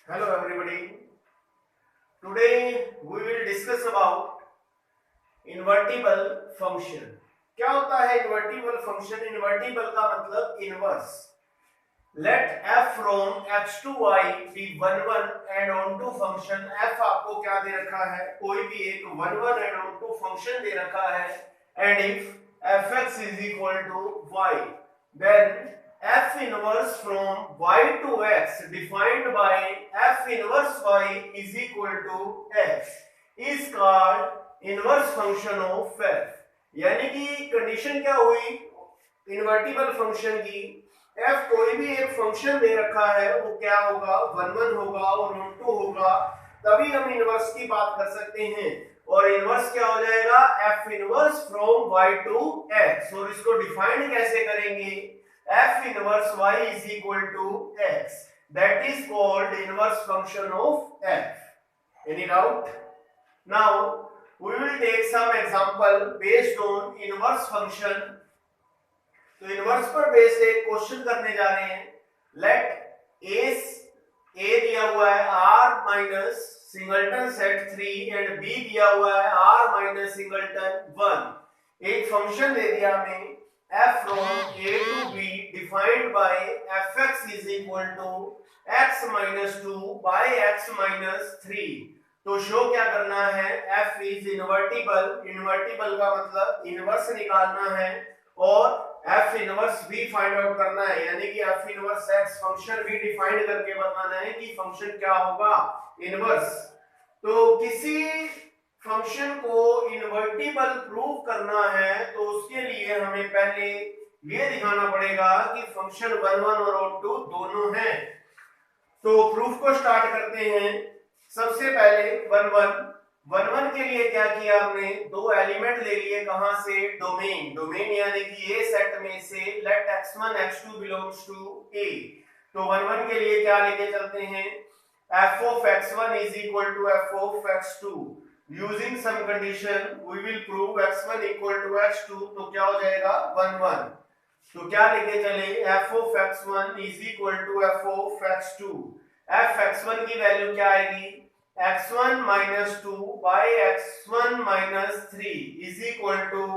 Hello everybody. Today we will discuss about invertible function. क्या होता है invertible function? Invertible का मतलब inverse. Let f from x to y be 1 and onto function f आपको क्या दे रखा है? कोई भी एक 1 and onto function दे रखा है and if fx is equal to y then f inverse from y to x defined by f inverse y is equal to x is called inverse function of f. यानी कि condition क्या हुई invertible function की, f कोई भी एक function दे रखा है वो क्या होगा 1 होगा और 2 होगा, तभी हम इनवर्स की बात कर सकते हैं। और इनवर्स क्या हो जाएगा f inverse from y to x। और इसको डिफाइन कैसे करेंगे? f inverse y is equal to x. That is called inverse function of f. Any doubt? Now we will take some example based on inverse function. तो inverse पर based एक question करने जा रहे हैं। लेट a दिया हुआ है r minus singleton set 3 and b दिया हुआ है r माइनस सिंगलटन 1। एक फंक्शन दे दिया हमें f from a to b defined by fx is equal to x minus 2 by x minus 3। तो शो क्या करना है? f is invertible। इन्वर्टिबल का मतलब इनवर्स निकालना है और f इनवर्स भी फाइंड आउट करना है, यानी कि f इनवर्स x फंक्शन भी डिफाइन करके बताना है कि फंक्शन क्या होगा इनवर्स। तो किसी फंक्शन को इन्वर्टिबल प्रूव करना है तो उसके लिए हमें पहले ये दिखाना पड़ेगा कि फंक्शन 1 और 2 दोनों हैं। तो प्रूफ को स्टार्ट करते हैं। सबसे पहले 1 के लिए क्या किया हमने? दो एलिमेंट ले लिए, कहां से? डोमेन यानी कि ए सेट में से late x1 x2 belongs to ए। तो 1 के लिए क्या लेके चलते हैं? f of x1 is equal to f of x2। Using some condition we will prove x1 equal to x2। तो क्या हो जाएगा 1। तो क्या लेके चले? f of x1 is equal to f of x2। f x1 की वैल्यू क्या आएगी? x1 minus 2 by x1 minus 3 is equal to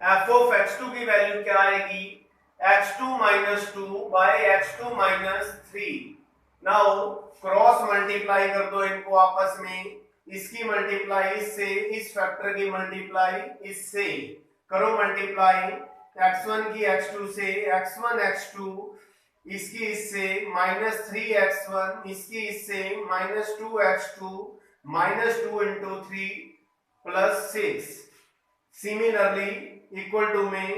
f of x2 की वैल्यू क्या आएगी? x2 minus 2 by x2 minus 3। Now cross multiply कर दो इनको आपस में, इसकी मल्टीप्लाई इससे, इस फैक्टर की मल्टीप्लाई इससे करो। मल्टीप्लाई x1 की x2 से, x1 x2 इसकी इससे माइनस 3x1 इसकी इससे minus 2x2 minus 2 into 3 plus 6। Similarly equal to में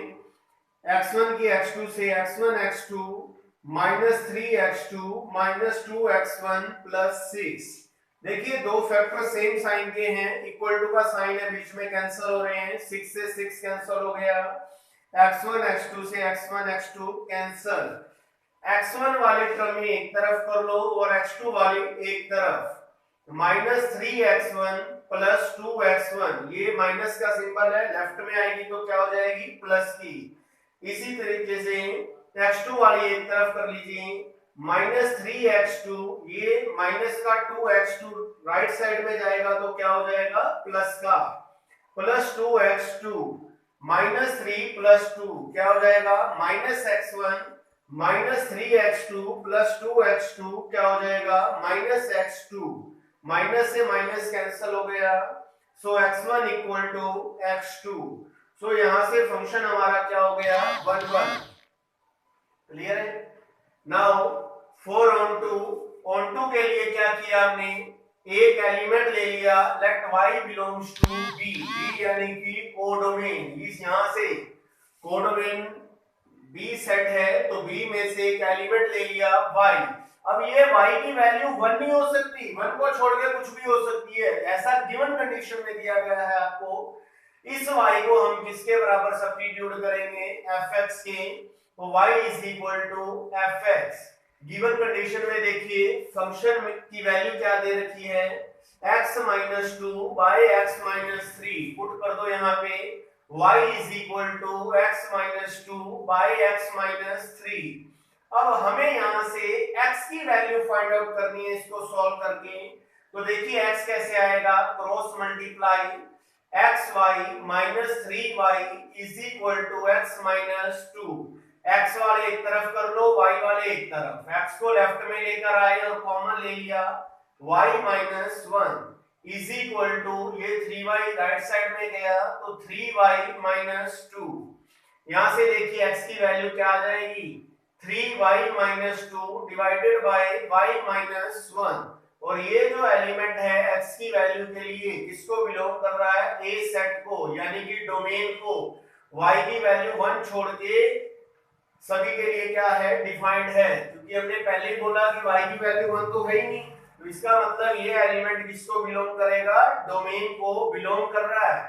x1 की x2 से x1 x2 minus 3x2 minus 2x1 plus 6। देखिए दो फैक्टर सेम साइन के हैं, इक्वल टू का साइन है, बीच में कैंसिल हो रहे हैं, 6 से 6 कैंसिल हो गया, x1 x2 से x1 x2 कैंसिल। x1 वाले टर्म में एक तरफ कर लो और x2 वाली एक तरफ। माइनस 3x1 प्लस 2x1, ये माइनस का सिंबल है, लेफ्ट में आएगी तो क्या हो जाएगी? प्लस की। इसी तरीके से x2 वाली एक तरफ कर लीजिए, माइनस 3x2, ये माइनस का 2x2 राइट साइड में जाएगा तो क्या हो जाएगा? प्लस का। प्लस 2x2 माइनस 3 प्लस 2 क्या हो जाएगा? Minus x1 minus 3x2 plus 2x2 क्या हो जाएगा? Minus x2। माइनस से माइनस कैंसिल हो गया, सो x1 इक्वल टू x2। सो यहां से फंक्शन हमारा क्या हो गया? 1। क्लियर है? नाउ फॉर ऑन टू के लिए क्या किया हमने? एक एलिमेंट ले लिया, let y belongs to b यानी कि कोडोमेन। इस यहां से कोडोमेन b सेट है तो b में से एक एलिमेंट ले लिया y। अब ये y की वैल्यू 1 नहीं हो सकती, 1 को छोड़ के कुछ भी हो सकती है, ऐसा गिवन कंडीशन में दिया गया है आपको। इस y को हम किसके बराबर सब्स्टिट्यूट करेंगे? fx के। तो y is equal to fx। Given condition में देखिए फंक्शन की वैल्यू क्या दे रखी है? x minus 2 by x minus 3 put कर दो यहाँ पे, y is equal to x minus 2 by x minus 3। अब हमें यहां से x की वैल्यू फाइंड आउट करनी है इसको सॉल्व करके। तो देखिए x कैसे आएगा, cross multiply xy minus 3y is equal to x minus 2। x वाले एक तरफ कर लो, y वाले एक तरफ, x को लेफ्ट में लेकर आए और कॉमन ले लिया, y minus 1 is equal to ये 3y राइट साइड में गया तो 3y माइनस 2। यहां से देखिए x की वैल्यू क्या आ जाएगी, 3y minus 2 divided by y minus 1। और ये जो एलिमेंट है x की वैल्यू के लिए किसको बिलोंग कर रहा है, a सेट को, यानी कि डोमेन को। y की वैल्यू 1 छोड़ के सभी के लिए क्या है, डिफाइंड है, क्योंकि हमने पहले ही बोला कि y की वैल्यू 1 तो है ही नहीं। तो इसका मतलब ये एलिमेंट किसको बिलोंग करेगा, डोमेन को बिलोंग कर रहा है।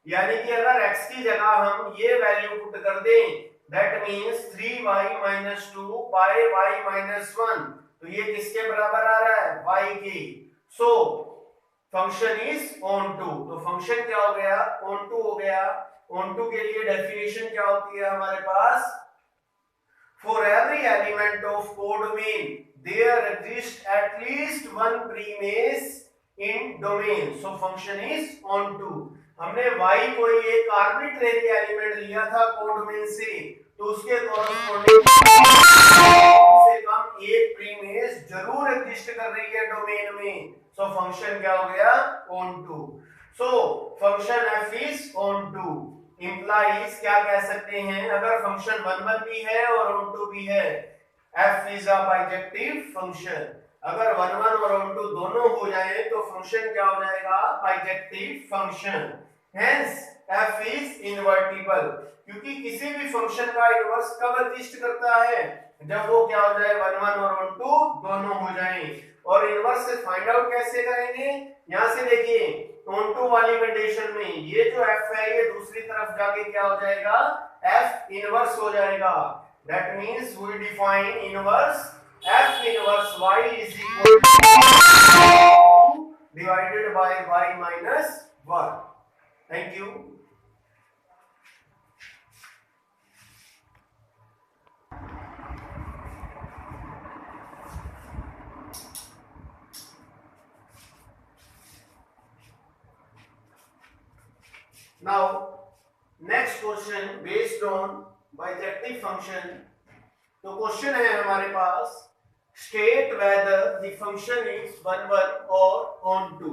यानी कि अगर x की जगह हम ये वैल्यू पुट कर दें, that means 3y minus 2 by y minus 1, तो ये किसके बराबर आ रहा है, y के। So function is onto, तो फंक्शन क्या हो गया, ऑन टू हो गया। ऑन टू के लिए डेफिनेशन क्या होती है हमारे पास, for every element of codomain there exists at least one premise in domain, so function is onto। हमने y को एक आर्बिट्रेरी एलिमेंट लिया था कोडोमेन से, तो उसके कॉरस्पॉन्डिंग से कम एक प्रीमिस जरूर एग्जिस्ट कर रही है डोमेन में, सो फंक्शन क्या हो गया, onto। So function f is onto implies क्या कह सकते हैं, अगर फंक्शन 1 भी है और onto भी है, f is a bijective function। अगर 1 और onto दोनों हो जाए तो फंक्शन क्या हो जाएगा, bijective function। hence f is invertible, क्योंकि किसी भी फंक्शन का इनवर्स कब एग्जिस्ट करता है, जब वो क्या हो जाए, 1 और onto दोनों हो जाए। और इनवर्स से फाइंड आउट कैसे करेंगे, यहां से देखिए onto वाली कंडीशन में ये जो f है ये दूसरी तरफ जाके क्या हो जाएगा, f इनवर्स हो जाएगा। That means we define inverse f inverse y is equal to divided by y minus 1। Thank you. Now next question based on bijective function। तो क्वेश्चन है हमारे पास, state whether the function is 1 or onto।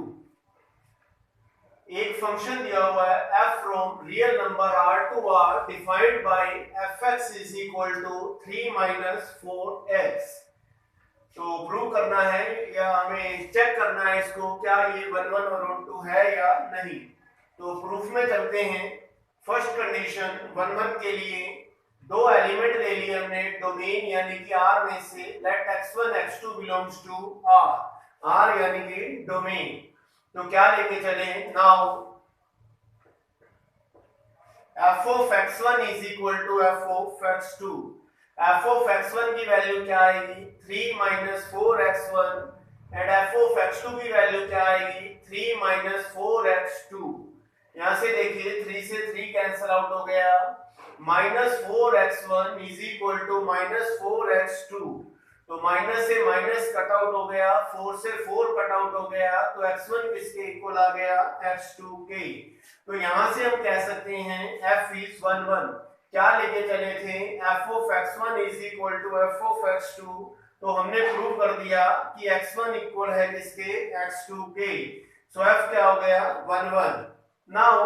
एक function दिया हुआ है f from real number r to r defined by fx is equal to 3 minus 4x। तो prove करना है या हमें चेक करना है इसको, क्या ये 1 और onto है या नहीं। तो प्रूफ में चलते हैं। फर्स्ट कंडीशन 1 के लिए दो एलिमेंट ले लिए हमने डोमेन यानी कि R में से, late x1 x2 belongs to R यानी कि डोमेन। तो क्या लेके चले, now f of x1 is equal to f of x2। f of x1 की वैल्यू क्या आएगी, 3 minus 4x1 and f of x2 की वैल्यू क्या आएगी, 3 minus 4x2। यहां से देखिए 3 से 3 कैंसिल आउट हो गया, minus 4x1 is equal to minus 4x2। तो माइनस से माइनस कट आउट हो गया, 4 से 4 कट आउट हो गया, तो x1 किसके इक्वल आ गया, x2 के। तो यहां से हम कह सकते हैं f is 1 क्या लेके चले थे, f of x1 is equal to f of x2। तो हमने प्रूव कर दिया कि x1 इक्वल है किसके, x2 के। सो f क्या हो गया, 1। नाउ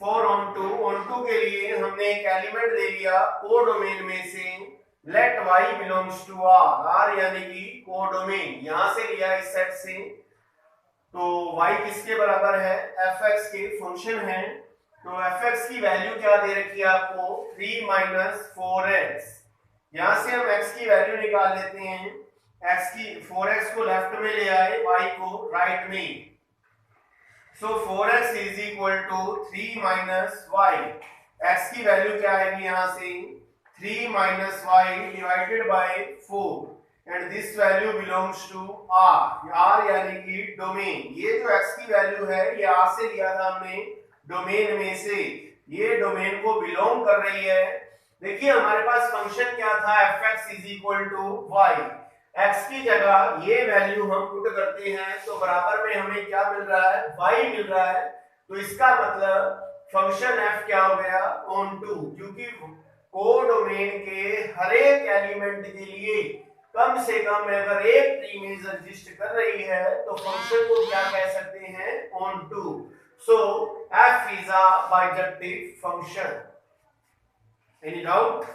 फॉर onto के लिए हमने एक एलिमेंट ले लिया कोडोमेन में से, let y belongs to r यानी कि कोडोमेन, यहां से लिया इस सेट से। तो y किसके बराबर है, fx के फंक्शन है। तो fx की वैल्यू क्या दे रखी है आपको, 3 minus 4x। यहां से हम x की वैल्यू निकाल लेते हैं, x की 4x को लेफ्ट में ले आए, y को राइट में। So 4x is equal to 3 minus y। x की वैल्यू क्या आएगी यहाँ से, 3 minus y divided by 4 and this value belongs to r यानी कि डोमेन। ये जो x की वैल्यू है ये r से लिया था हमने डोमेन में से, ये डोमेन को बिलोंग कर रही है। देखिए हमारे पास फंक्शन क्या था, fx is equal to y. x की जगह ये वैल्यू हम पुट करते हैं तो बराबर में हमें क्या मिल रहा है, y मिल रहा है। तो इसका मतलब फंक्शन f क्या हो गया, ऑन टू, क्योंकि कोडोमेन के हर एक एलिमेंट के लिए कम से कम अगर एक इमेज एग्जिस्ट कर रही है तो फंक्शन को क्या कह सकते हैं, onto. So f is a bijective function. Any doubt?